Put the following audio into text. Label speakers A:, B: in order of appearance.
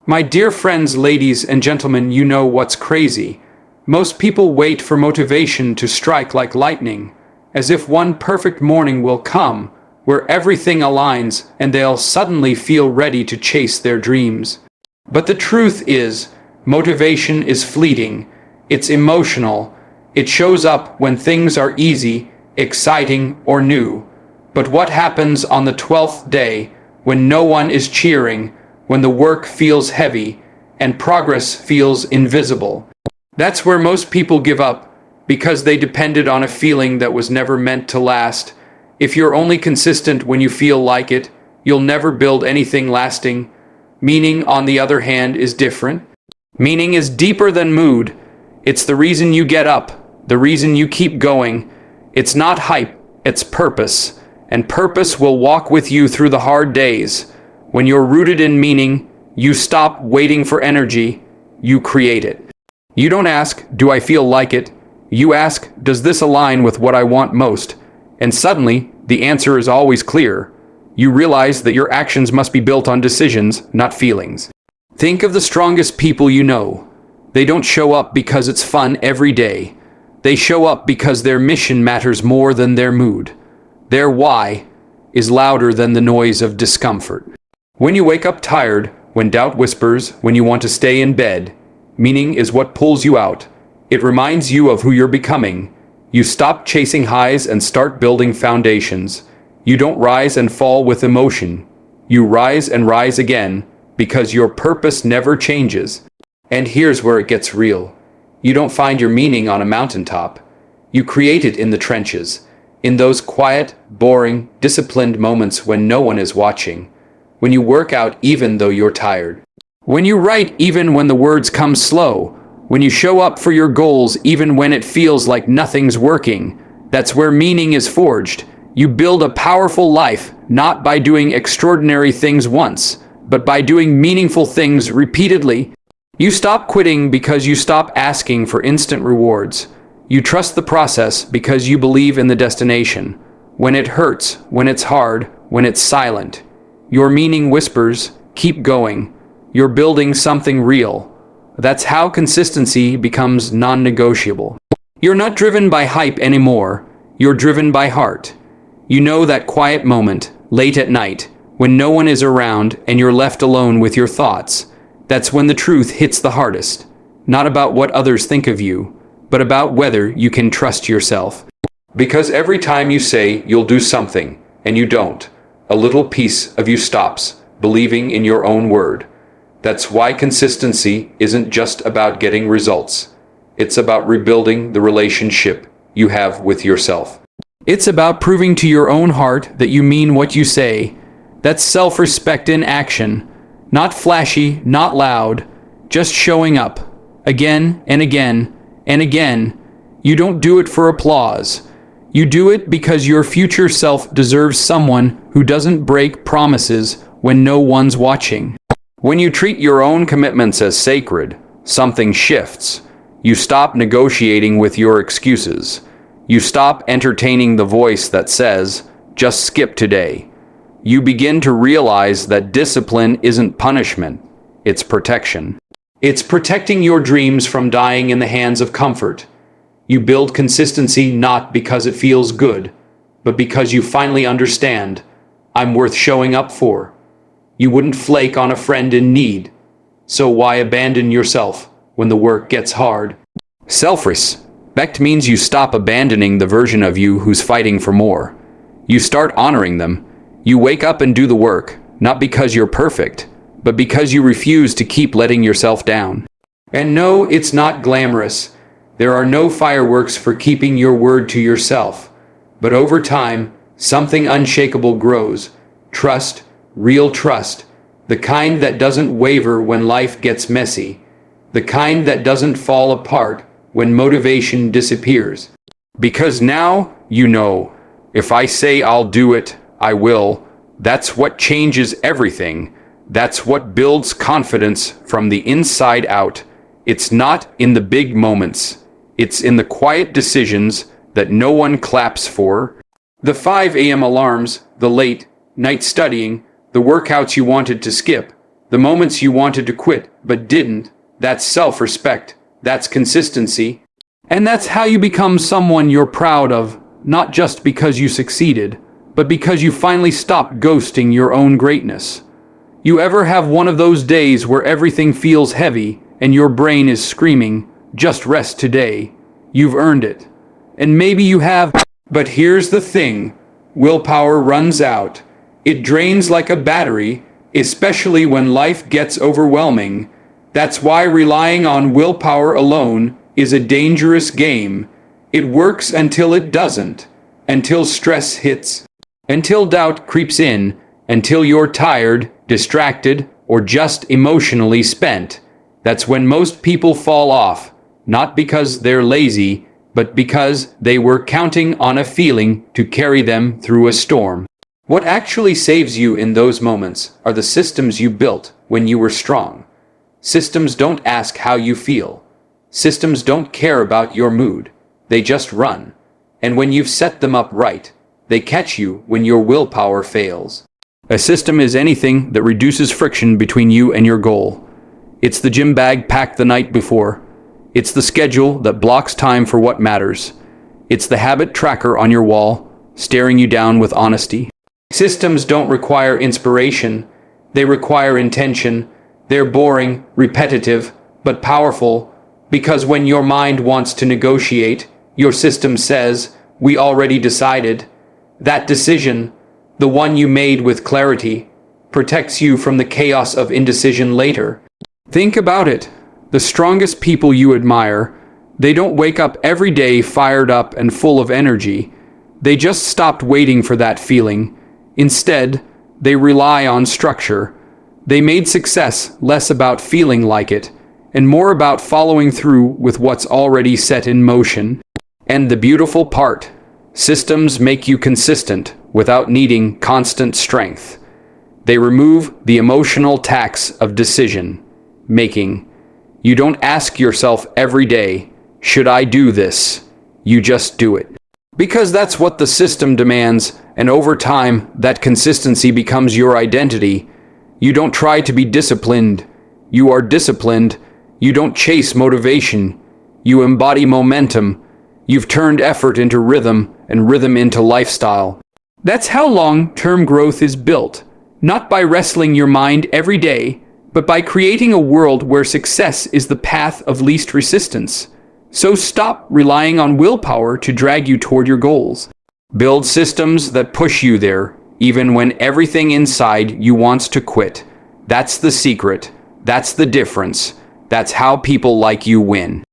A: My dear friends, ladies and gentlemen, you know what's crazy. Most people wait for motivation to strike like lightning, as if one perfect morning will come, where everything aligns and they'll suddenly feel ready to chase their dreams. But the truth is, motivation is fleeting, it's emotional, it shows up when things are easy, exciting, or new. But what happens on the 12th day, when no one is cheering, when the work feels heavy, and progress feels invisible? That's where most people give up, because they depended on a feeling that was never meant to last. If you're only consistent when you feel like it, you'll never build anything lasting. Meaning, on the other hand, is different. Meaning is deeper than mood. It's the reason you get up, the reason you keep going. It's not hype, it's purpose. And purpose will walk with you through the hard days. When you're rooted in meaning, you stop waiting for energy, you create it. You don't ask, do I feel like it? You ask, does this align with what I want most? And suddenly, the answer is always clear. You realize that your actions must be built on decisions, not feelings. Think of the strongest people you know. They don't show up because it's fun every day. They show up because their mission matters more than their mood. Their why is louder than the noise of discomfort. When you wake up tired, when doubt whispers, when you want to stay in bed, meaning is what pulls you out. It reminds you of who you're becoming. You stop chasing highs and start building foundations. You don't rise and fall with emotion. You rise and rise again, because your purpose never changes. And here's where it gets real. You don't find your meaning on a mountaintop. You create it in the trenches, in those quiet, boring, disciplined moments when no one is watching. When you work out even though you're tired. When you write even when the words come slow. When you show up for your goals even when it feels like nothing's working. That's where meaning is forged. You build a powerful life, not by doing extraordinary things once, but by doing meaningful things repeatedly. You stop quitting because you stop asking for instant rewards. You trust the process because you believe in the destination. When it hurts, when it's hard, when it's silent, your meaning whispers, keep going. You're building something real. That's how consistency becomes non-negotiable. You're not driven by hype anymore. You're driven by heart. You know that quiet moment, late at night, when no one is around and you're left alone with your thoughts. That's when the truth hits the hardest. Not about what others think of you, but about whether you can trust yourself. Because every time you say you'll do something, and you don't, a little piece of you stops believing in your own word. That's why consistency isn't just about getting results. It's about rebuilding the relationship you have with yourself. It's about proving to your own heart that you mean what you say. That's self-respect in action. Not flashy, not loud, just showing up. Again and again and again. You don't do it for applause. You do it because your future self deserves someone who doesn't break promises when no one's watching. When you treat your own commitments as sacred, something shifts. You stop negotiating with your excuses. You stop entertaining the voice that says, just skip today. You begin to realize that discipline isn't punishment, it's protection. It's protecting your dreams from dying in the hands of comfort. You build consistency not because it feels good, but because you finally understand, I'm worth showing up for. You wouldn't flake on a friend in need, so why abandon yourself when the work gets hard? Self-respect means you stop abandoning the version of you who's fighting for more. You start honoring them. You wake up and do the work, not because you're perfect, but because you refuse to keep letting yourself down. And no, it's not glamorous. There are no fireworks for keeping your word to yourself. But over time, something unshakable grows. Trust, real trust, the kind that doesn't waver when life gets messy, the kind that doesn't fall apart when motivation disappears. Because now you know, if I say I'll do it, I will. That's what changes everything. That's what builds confidence from the inside out. It's not in the big moments. It's in the quiet decisions that no one claps for. The 5 a.m. alarms, the late night studying, the workouts you wanted to skip, The moments you wanted to quit but didn't, that's self-respect, that's consistency. And that's how you become someone you're proud of, not just because you succeeded, but because you finally stopped ghosting your own greatness. You ever have one of those days where everything feels heavy and your brain is screaming, just rest today, you've earned it. And maybe you have, but here's the thing, willpower runs out. It drains like a battery, especially when life gets overwhelming. That's why relying on willpower alone is a dangerous game. It works until it doesn't, until stress hits, until doubt creeps in, until you're tired, distracted, or just emotionally spent. That's when most people fall off, not because they're lazy, but because they were counting on a feeling to carry them through a storm. What actually saves you in those moments are the systems you built when you were strong. Systems don't ask how you feel. Systems don't care about your mood. They just run. And when you've set them up right, they catch you when your willpower fails. A system is anything that reduces friction between you and your goal. It's the gym bag packed the night before. It's the schedule that blocks time for what matters. It's the habit tracker on your wall, staring you down with honesty. Systems don't require inspiration. They require intention. They're boring, repetitive, but powerful, because when your mind wants to negotiate, your system says, "We already decided." That decision, the one you made with clarity, protects you from the chaos of indecision later. Think about it. The strongest people you admire, they don't wake up every day fired up and full of energy. They just stopped waiting for that feeling. Instead, they rely on structure. They made success less about feeling like it, and more about following through with what's already set in motion. And the beautiful part, systems make you consistent without needing constant strength. They remove the emotional tax of decision making. You don't ask yourself every day, should I do this? You just do it. Because that's what the system demands, and over time, that consistency becomes your identity. You don't try to be disciplined. You are disciplined. You don't chase motivation. You embody momentum. You've turned effort into rhythm, and rhythm into lifestyle. That's how long-term growth is built, not by wrestling your mind every day, but by creating a world where success is the path of least resistance. So stop relying on willpower to drag you toward your goals. Build systems that push you there, even when everything inside you wants to quit. That's the secret. That's the difference. That's how people like you win.